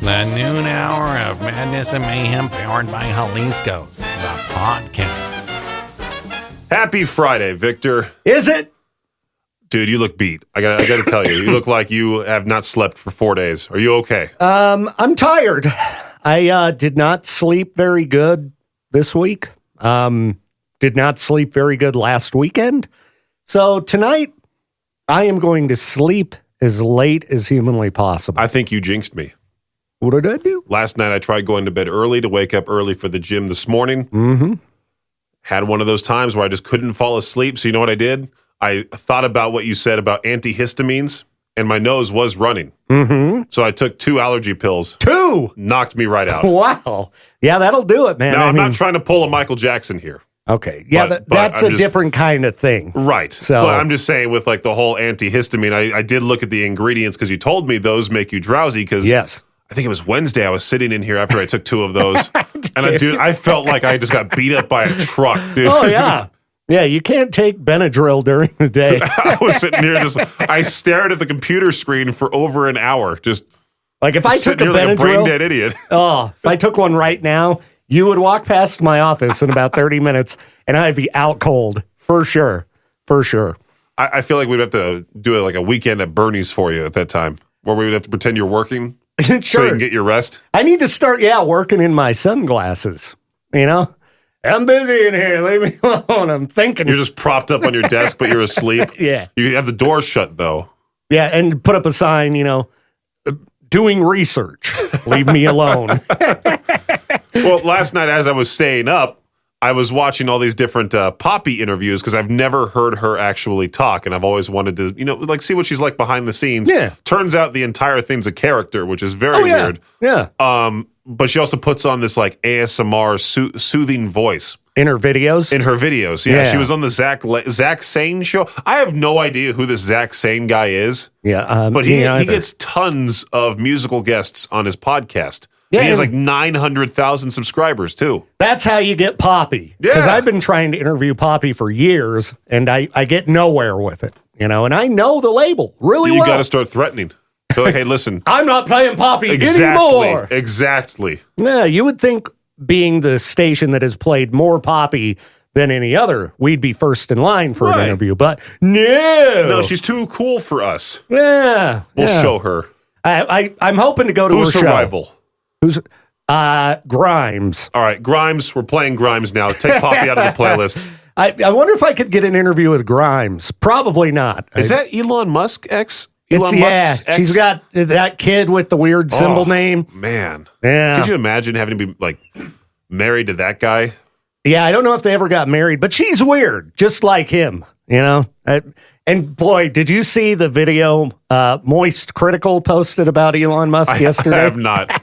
The noon hour of madness and mayhem powered by Jalisco's, the podcast. Happy Friday, Victor. Is it? Dude, you look beat. I gotta tell you, you look like you have not slept for 4 days. Are you okay? I'm tired. I did not sleep very good this week. Did not sleep very good last weekend. So tonight, I am going to sleep as late as humanly possible. I think you jinxed me. What did I do? Last night, I tried going to bed early to wake up early for the gym this morning. Mm-hmm. Had one of those times where I just couldn't fall asleep. So you know what I did? I thought about what you said about antihistamines, and my nose was running. Mm-hmm. So I took 2 allergy pills. 2? Knocked me right out. Wow. Yeah, that'll do it, man. Now, I'm not trying to pull a Michael Jackson here. Okay. Yeah, but that's a different kind of thing. Right. So, but I'm just saying with like the whole antihistamine, I did look at the ingredients because you told me those make you drowsy because yes. I think it was Wednesday. I was sitting in here after I took 2 of those. And I felt like I just got beat up by a truck, dude. Oh, yeah. Yeah, you can't take Benadryl during the day. I was sitting here I stared at the computer screen for over an hour. Just like if I took a Benadryl, like a brain dead idiot. Oh, if I took one right now, you would walk past my office in about 30 minutes and I'd be out cold for sure. For sure. I feel like we'd have to do like a weekend at Bernie's for you at that time where we would have to pretend you're working. Sure. So you can get your rest. I need to start, working in my sunglasses. You know, I'm busy in here. Leave me alone. I'm thinking. You're just propped up on your desk, but you're asleep. Yeah. You have the door shut, though. Yeah, and put up a sign, doing research. Leave me alone. Well, last night as I was staying up, I was watching all these different Poppy interviews because I've never heard her actually talk, and I've always wanted to, see what she's like behind the scenes. Yeah. Turns out the entire thing's a character, which is very weird. Yeah. But she also puts on this like ASMR soothing voice. In her videos? In her videos, yeah. She was on the Zach Sane show. I have no idea who this Zach Sane guy is. Yeah. But he gets tons of musical guests on his podcast. Yeah, he has like 900,000 subscribers, too. That's how you get Poppy. Because I've been trying to interview Poppy for years, and I get nowhere with it. And I know the label really well. You got to start threatening. They're like, hey, listen. I'm not playing Poppy anymore. Exactly. Yeah, you would think being the station that has played more Poppy than any other, we'd be first in line for an interview. But no. She's too cool for us. Yeah. We'll show her. I'm hoping to go to Who's her her show. rival? Who's Grimes. All right, Grimes. We're playing Grimes now. Take Poppy out of the playlist. I wonder if I could get an interview with Grimes. Probably not. Is that Elon Musk ex? Musk's ex? She's got that kid with the weird symbol name. Man. Yeah. Could you imagine having to be like married to that guy? Yeah, I don't know if they ever got married, but she's weird, just like him, And boy, did you see the video Moist Critical posted about Elon Musk yesterday? I have not.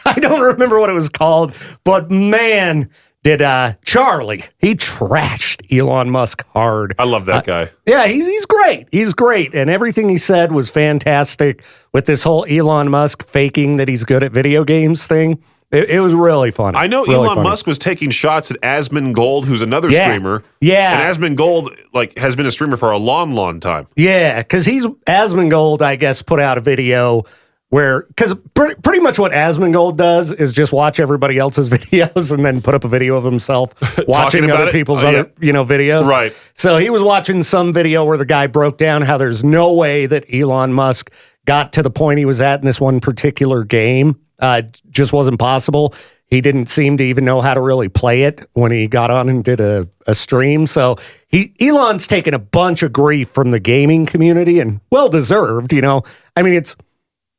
I don't remember what it was called, but man, did Charlie. He trashed Elon Musk hard. I love that guy. Yeah, he's great. He's great. And everything he said was fantastic with this whole Elon Musk faking that he's good at video games thing. It was really funny. I know really Elon Musk was taking shots at Asmongold, who's another streamer. Yeah. And Asmongold has been a streamer for a long, long time. Yeah, because Asmongold, I guess, put out a video because pretty much what Asmongold does is just watch everybody else's videos and then put up a video of himself watching other people's other videos. Right. So he was watching some video where the guy broke down how there's no way that Elon Musk got to the point he was at in this one particular game. Just wasn't possible. He didn't seem to even know how to really play it when he got on and did a stream. So Elon's taken a bunch of grief from the gaming community, and well deserved. I mean, it's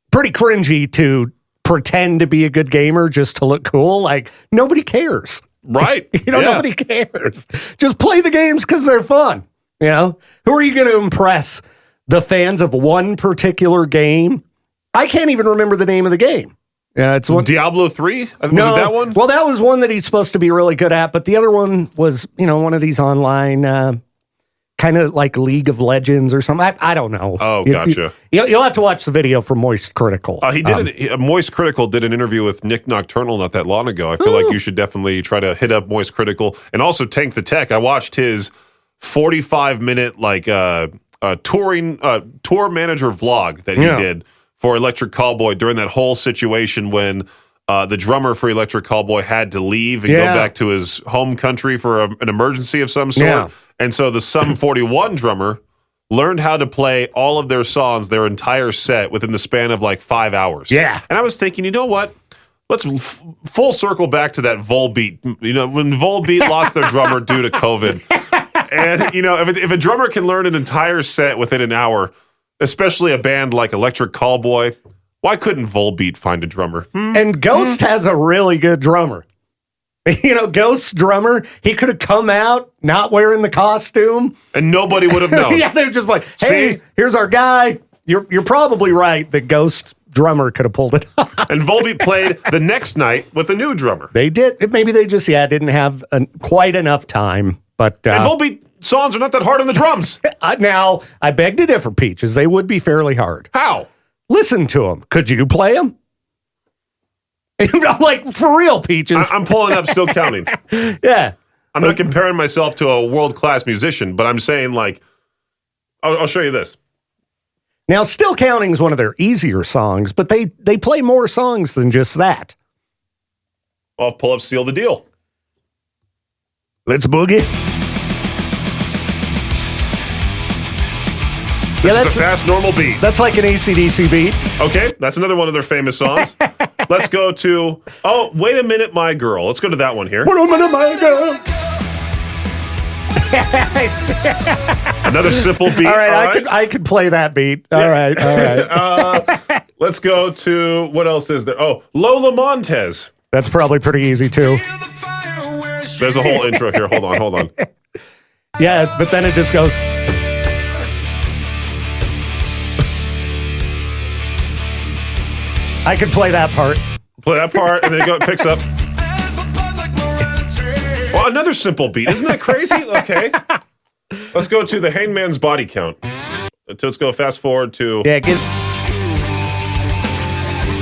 pretty cringy to pretend to be a good gamer just to look cool. Like, nobody cares. Right. Nobody cares. Just play the games because they're fun. Who are you going to impress? The fans of one particular game? I can't even remember the name of the game. Yeah, it's one. Diablo 3? Was it that one? Well, that was one that he's supposed to be really good at, but the other one was, one of these online kind of like League of Legends or something. I don't know. Oh, gotcha. You'll have to watch the video for Moist Critical. He did Moist Critical did an interview with Nick Nocturnal not that long ago. I feel like you should definitely try to hit up Moist Critical and also Tank the Tech. I watched his 45-minute tour manager vlog that he did for Electric Callboy during that whole situation when the drummer for Electric Callboy had to leave and go back to his home country for an emergency of some sort. Yeah. And so the Sum 41 drummer learned how to play all of their songs, their entire set, within the span of like 5 hours. Yeah. And I was thinking, you know what? Let's full circle back to that Volbeat. You know, when Volbeat lost their drummer due to COVID. And, you know, if a drummer can learn an entire set within an hour, especially a band like Electric Callboy, why couldn't Volbeat find a drummer? And Ghost has a really good drummer. You know, Ghost's drummer, he could have come out not wearing the costume. And nobody would have known. Yeah, they're just like, hey, See? here's our guy. You're probably right. The Ghost drummer could have pulled it off. And Volbeat played the next night with a new drummer. They did. Maybe they just, didn't have quite enough time. But And Volbeat songs are not that hard on the drums. now, I beg to differ, Peaches. They would be fairly hard. How? Listen to them. Could you play them? I'm like, for real, Peaches. I'm pulling up, still counting. Yeah. I'm not comparing myself to a world-class musician, but I'm saying, like, I'll show you this. Now, Still Counting is one of their easier songs, but they play more songs than just that. I'll pull up Seal the Deal. Let's boogie. This is a fast, normal beat. That's like an AC/DC beat. Okay, that's another one of their famous songs. Let's go to, oh, Wait a Minute, My Girl. Let's go to that one here. Wait a minute, my girl. Another simple beat. All right, I could play that beat. All right. Let's go to, what else is there? Oh, Lola Montez. That's probably pretty easy, too. There's a whole intro here. Hold on. Yeah, but then it just goes... I could play that part. Play that part, and then it picks up. Well, another simple beat. Isn't that crazy? Okay. Let's go to the Hangman's Body Count. Let's go fast forward to... Yeah,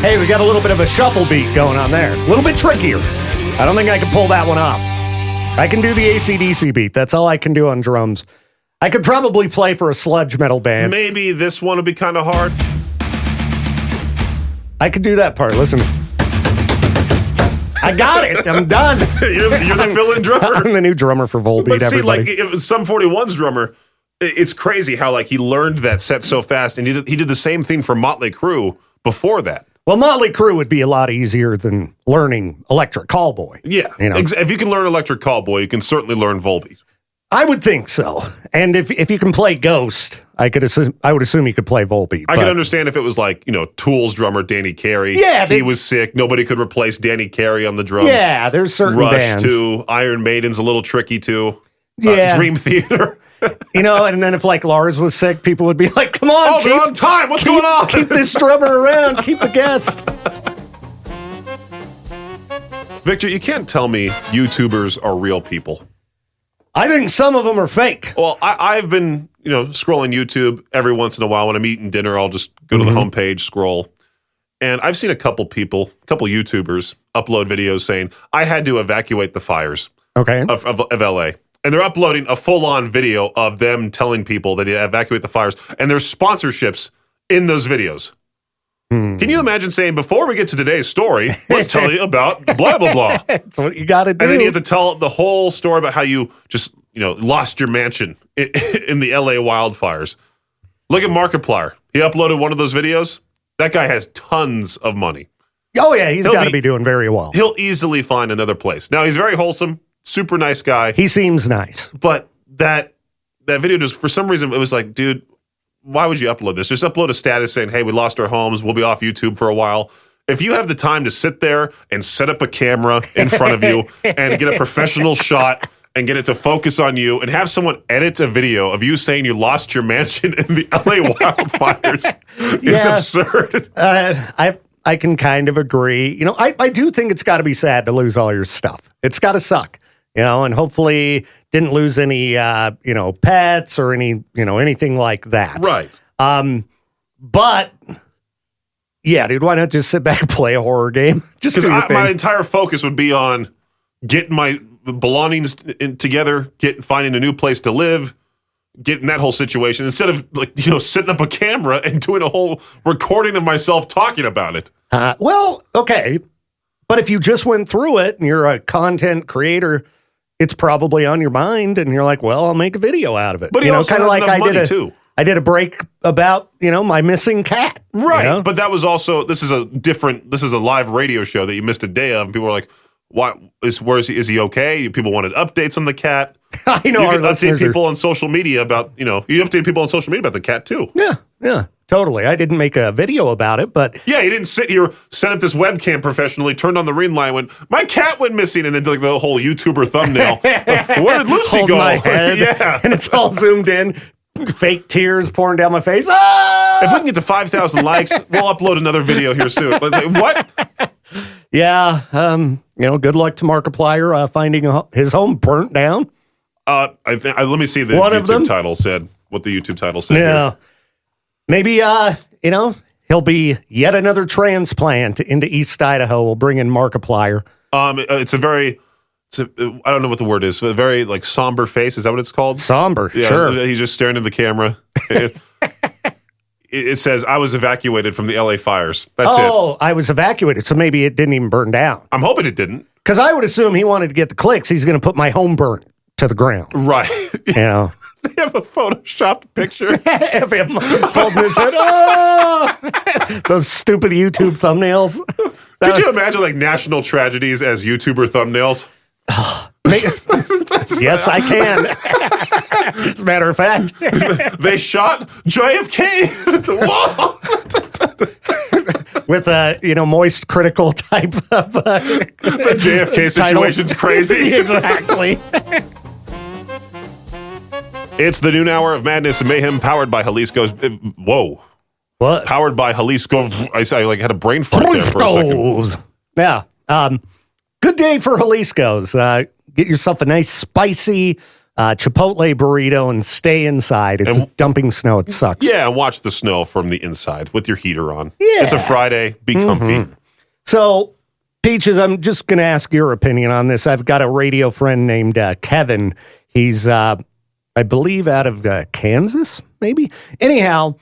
Hey, we got a little bit of a shuffle beat going on there. A little bit trickier. I don't think I can pull that one off. I can do the AC/DC beat. That's all I can do on drums. I could probably play for a sludge metal band. Maybe this one would be kind of hard. I could do that part. Listen. I got it. I'm done. You're the fill-in drummer. I'm the new drummer for Volbeat, But see, everybody. like, if Sum 41's drummer, it's crazy how, like, he learned that set so fast, and he did the same thing for Motley Crue before that. Well, Motley Crue would be a lot easier than learning Electric Callboy. Yeah. You know? If you can learn Electric Callboy, you can certainly learn Volbeat. I would think so. And if you can play Ghost, I would assume you could play Volbeat. I can understand if it was like, Tool's drummer, Danny Carey. Yeah, he was sick. Nobody could replace Danny Carey on the drums. Yeah, there's certain Rush, bands. too. Iron Maiden's a little tricky, too. Yeah. Dream Theater. And then if like Lars was sick, people would be like, come on, They're on time. What's going on? Keep this drummer around. Keep the guest. Victor, you can't tell me YouTubers are real people. I think some of them are fake. Well, I've been, scrolling YouTube every once in a while. When I'm eating dinner, I'll just go to the homepage, scroll. And I've seen a couple YouTubers upload videos saying, I had to evacuate the fires of LA. And they're uploading a full-on video of them telling people that they evacuate the fires. And there's sponsorships in those videos. Can you imagine saying, before we get to today's story, let's tell you about blah, blah, blah. That's what you got to do. And then you have to tell the whole story about how you just, lost your mansion in the LA wildfires. Look at Markiplier. He uploaded one of those videos. That guy has tons of money. Oh, yeah, he's got to be doing very well. He'll easily find another place. Now, he's very wholesome, super nice guy. He seems nice. But that video just, for some reason, it was like, dude, why would you upload this? Just upload a status saying, hey, we lost our homes. We'll be off YouTube for a while. If you have the time to sit there and set up a camera in front of you and get a professional shot and get it to focus on you and have someone edit a video of you saying you lost your mansion in the LA wildfires is absurd. I can kind of agree. I do think it's got to be sad to lose all your stuff. It's got to suck. And hopefully didn't lose any, pets or anything like that. Right. But yeah, dude, why not just sit back and play a horror game? Just because my entire focus would be on getting my belongings together, finding a new place to live, get in that whole situation instead of setting up a camera and doing a whole recording of myself talking about it. Well, okay. But if you just went through it and you're a content creator, it's probably on your mind and you're like, well, I'll make a video out of it. But he also has enough money too. I did a break about, my missing cat. Right. But that was also, this is a live radio show that you missed a day of. And people were like, is he okay? People wanted updates on the cat. I know. You can update people on social media about, you update people on social media about the cat too. Yeah. Totally. I didn't make a video about it, but... Yeah, you didn't sit here, set up this webcam professionally, turned on the ring light, went, my cat went missing, and then did the whole YouTuber thumbnail. Where did Lucy Hold go? My head, yeah. And it's all zoomed in. Fake tears pouring down my face. Ah! If we can get to 5,000 likes, we'll upload another video here soon. What? Yeah. Good luck to Markiplier finding his home burnt down. Let me see the YouTube title said. What the YouTube title said. Yeah. Here. Maybe, he'll be yet another transplant into East Idaho. We'll bring in Markiplier. I don't know what the word is, but a very somber face. Is that what it's called? Somber, yeah, sure. He's just staring at the camera. It says, I was evacuated from the LA fires. That's it. Oh, I was evacuated, so maybe it didn't even burn down. I'm hoping it didn't. Because I would assume he wanted to get the clicks. He's going to put my home burnt to the ground. Right. They have a photoshopped picture of him folding his head. Oh! Those stupid YouTube thumbnails. Could you imagine national tragedies as YouTuber thumbnails? Yes, I can. As a matter of fact, they shot JFK. With a moist critical type of the JFK situation's crazy. Exactly. It's the noon hour of Madness and Mayhem, powered by Jalisco's. Whoa. What? Powered by Jalisco. I had a brain fart there for a second. Yeah. Good day for Jalisco's. Get yourself a nice spicy Chipotle burrito and stay inside. It's dumping snow. It sucks. Yeah, and watch the snow from the inside with your heater on. Yeah. It's a Friday. Be comfy. Mm-hmm. So, Peaches, I'm just going to ask your opinion on this. I've got a radio friend named Kevin. He's... I believe out of Kansas, maybe. Anyhow,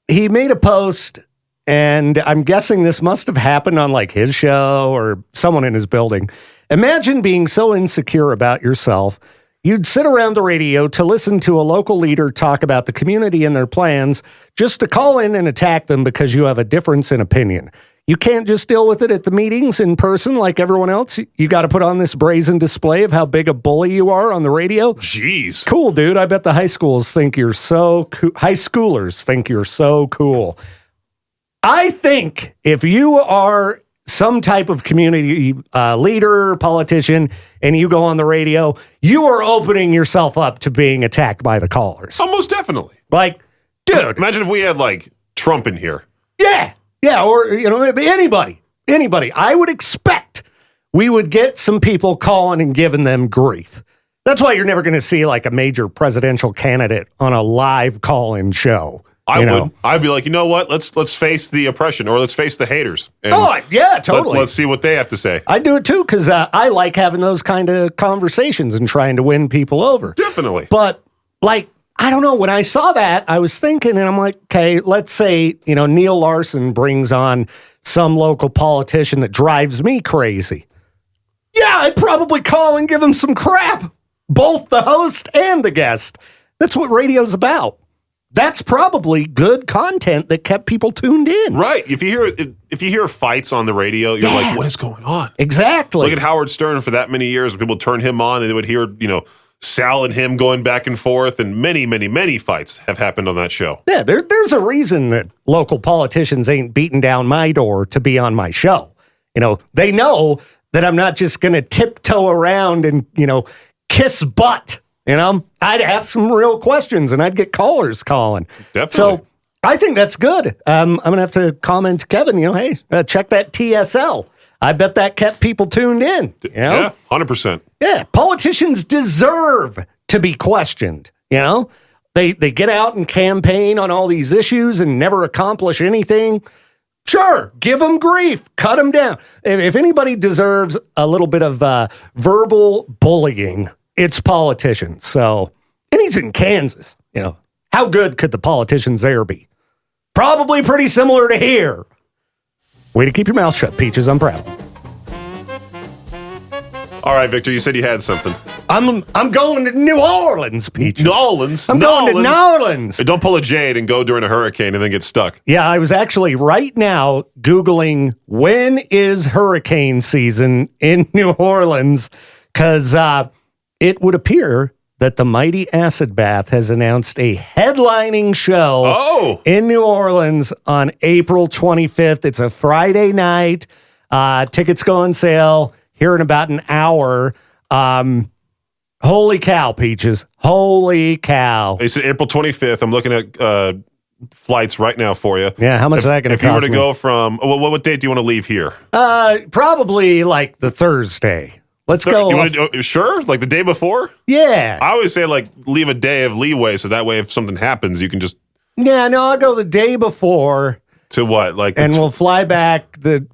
he made a post, and I'm guessing this must have happened on his show or someone in his building. Imagine being so insecure about yourself, you'd sit around the radio to listen to a local leader talk about the community and their plans, just to call in and attack them because you have a difference in opinion. You can't just deal with it at the meetings in person like everyone else. You got to put on this brazen display of how big a bully you are on the radio. Jeez. Cool, dude. I bet the high schoolers think you're so cool. High schoolers think you're so cool. I think if you are some type of community leader, politician, and you go on the radio, you are opening yourself up to being attacked by the callers. Almost definitely. Dude. Imagine if we had Trump in here. Yeah. Yeah, or, anybody. I would expect we would get some people calling and giving them grief. That's why you're never going to see a major presidential candidate on a live call-in show. I would. I'd be like, you know what? Let's face the oppression, or let's face the haters. And yeah, totally. Let's see what they have to say. I do it too, because I like having those kind of conversations and trying to win people over. Definitely. But I don't know. When I saw that, I was thinking, and I'm like, okay, let's say, Neil Larson brings on some local politician that drives me crazy. Yeah, I'd probably call and give him some crap. Both the host and the guest. That's what radio's about. That's probably good content that kept people tuned in. Right. If you hear fights on the radio, you're like, what is going on? Exactly. Look at Howard Stern for that many years. When people turned him on and they would hear, Sal and him going back and forth, and many, many, many fights have happened on that show. Yeah, there's a reason that local politicians ain't beating down my door to be on my show. They know that I'm not just going to tiptoe around and, kiss butt. I'd ask some real questions and I'd get callers calling. Definitely. So I think that's good. I'm going to have to comment to Kevin, hey, check that TSL. I bet that kept people tuned in. Yeah, 100%. Yeah, politicians deserve to be questioned. They get out and campaign on all these issues and never accomplish anything. Sure, give them grief, cut them down. If anybody deserves a little bit of verbal bullying, it's politicians. So And he's in Kansas. How good could the politicians there be? Probably pretty similar to here. Way to keep your mouth shut, Peaches. I'm proud. All right, Victor, you said you had something. I'm going to New Orleans, Peaches. New Orleans? I'm going to New Orleans. Don't pull a Jade and go during a hurricane and then get stuck. Yeah, I was actually right now Googling when is hurricane season in New Orleans, because it would appear that the mighty Acid Bath has announced a headlining show in New Orleans on April 25th. It's a Friday night. Tickets go on sale here in about an hour. Holy cow, Peaches. Holy cow. It's April 25th. I'm looking at flights right now for you. Yeah, how much is that going to cost me? If you were to go from, what date do you want to leave here? Probably like the Thursday. Let's go. Sure? Like the day before? Yeah. I always say leave a day of leeway so that way if something happens, you can just... Yeah, no, I'll go the day before. To what? And we'll fly back the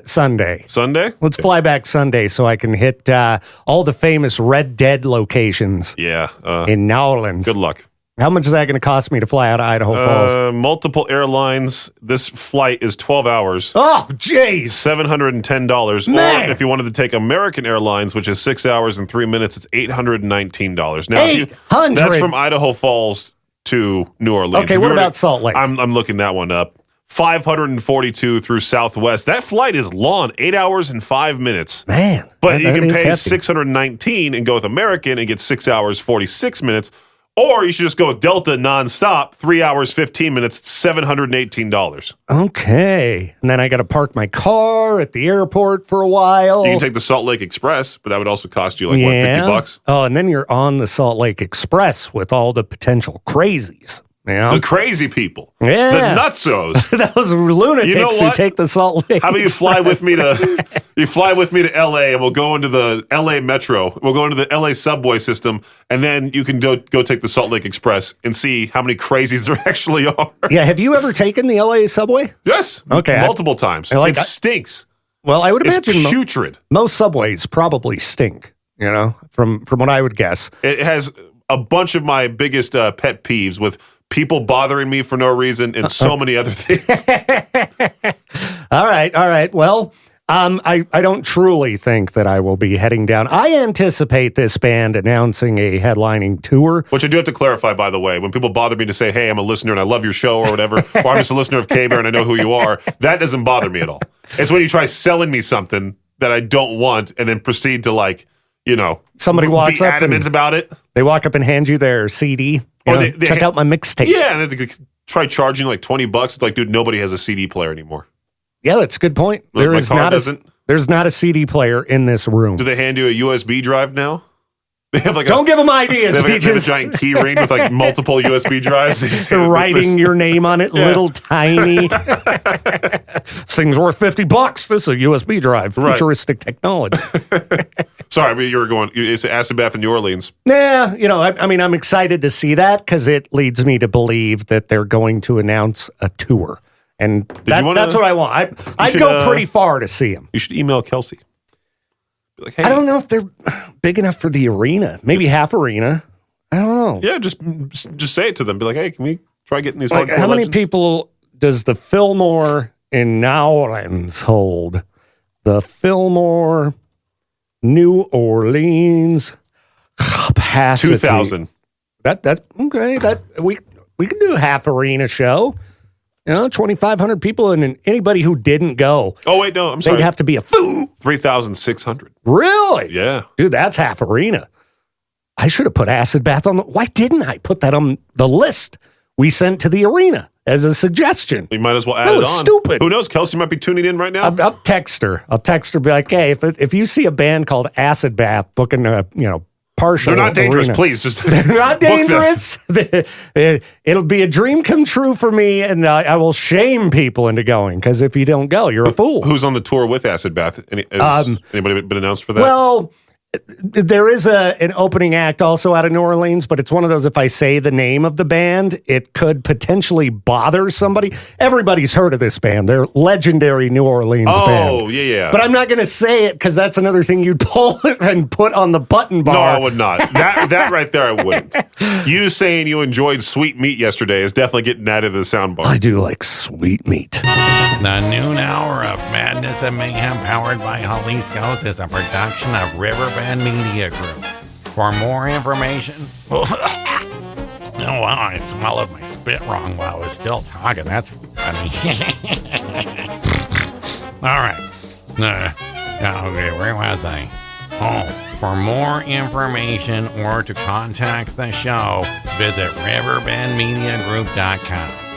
Sunday. Sunday? Let's fly back Sunday so I can hit all the famous Red Dead locations. Yeah. In New Orleans. Good luck. How much is that going to cost me to fly out of Idaho Falls? Multiple airlines. This flight is 12 hours. Oh, jeez. $710. Man. Or if you wanted to take American Airlines, which is 6 hours and 3 minutes, it's $819. Now, $800? That's from Idaho Falls to New Orleans. Okay, what about Salt Lake? I'm looking that one up. 542 through Southwest. That flight is long, 8 hours and 5 minutes. Man. But you can pay $619 and go with American and get 6 hours, 46 minutes. Or you should just go with Delta nonstop, 3 hours, 15 minutes, $718. Okay. And then I got to park my car at the airport for a while. You can take the Salt Lake Express, but that would also cost you $50. Oh, and then you're on the Salt Lake Express with all the potential crazies. Yeah. The crazy people. Yeah. The nutsos. Those lunatics who take the Salt Lake. How about you fly with me to LA and we'll go into the LA Metro. We'll go into the LA subway system and then you can go take the Salt Lake Express and see how many crazies there actually are. Yeah, have you ever taken the LA subway? Yes. Okay. Multiple times. It stinks. Well, I would imagine it's putrid. Most subways probably stink, from what I would guess. It has a bunch of my biggest pet peeves with people bothering me for no reason and so many other things. All right. Well, I don't truly think that I will be heading down. I anticipate this band announcing a headlining tour. Which I do have to clarify, by the way. When people bother me to say, hey, I'm a listener and I love your show or whatever, or I'm just a listener of K-Bear and I know who you are, that doesn't bother me at all. It's when you try selling me something that I don't want and then proceed to somebody walks be up adamant about it. They walk up and hand you their CD. Or they check out my mixtape. Yeah, and then they try charging you $20. It's like, dude, nobody has a CD player anymore. Yeah, that's a good point. There's not a CD player in this room. Do they hand you a USB drive now? They have Don't give them ideas. They have a giant key ring with multiple USB drives. They're writing your name on it, little tiny. This thing's worth $50. This is a USB drive. Futuristic technology. Sorry, you were going. It's Acid Bath in New Orleans. Yeah, I'm excited to see that because it leads me to believe that they're going to announce a tour, and that's what I want. I'd go pretty far to see them. You should email Kelsey. Be hey, I don't know if they're big enough for the arena. Maybe half arena. I don't know. Yeah, just say it to them. Be like, hey, can we try getting these? How many people does the Fillmore in New Orleans hold? The Fillmore, New Orleans capacity. 2,000. That okay. That we can do a half arena show. 2,500 people and anybody who didn't go. Oh wait, no, I'm sorry. They'd have to be a fool. 3,600. Really? Yeah, dude, that's half arena. I should have put Acid Bath on. Why didn't I put that on the list we sent to the arena as a suggestion? You might as well add it on. Stupid. Who knows? Kelsey might be tuning in right now. I'll text her. Be like, hey, if you see a band called Acid Bath booking a partial, they're not dangerous. arena. Please, just they're not dangerous. It'll be a dream come true for me, and I will shame people into going because if you don't go, you're a fool. Who's on the tour with Acid Bath? Anybody been announced for that? Well, There is an opening act also out of New Orleans, but it's one of those, if I say the name of the band, it could potentially bother somebody. Everybody's heard of this band. They're legendary New Orleans band. Oh, yeah. But I'm not going to say it because that's another thing you'd pull and put on the button bar. No, I would not. That right there, I wouldn't. You saying you enjoyed sweet meat yesterday is definitely getting added to the soundbar. I do like sweet meat. The noon hour of Madness and Mayhem, powered by Jalisco's, is a production of Riverbend Media Group. For more information, oh wow, I swallowed my spit wrong while I was still talking. That's funny. All right. Okay, where was I? Oh, for more information or to contact the show, visit riverbendmediagroup.com.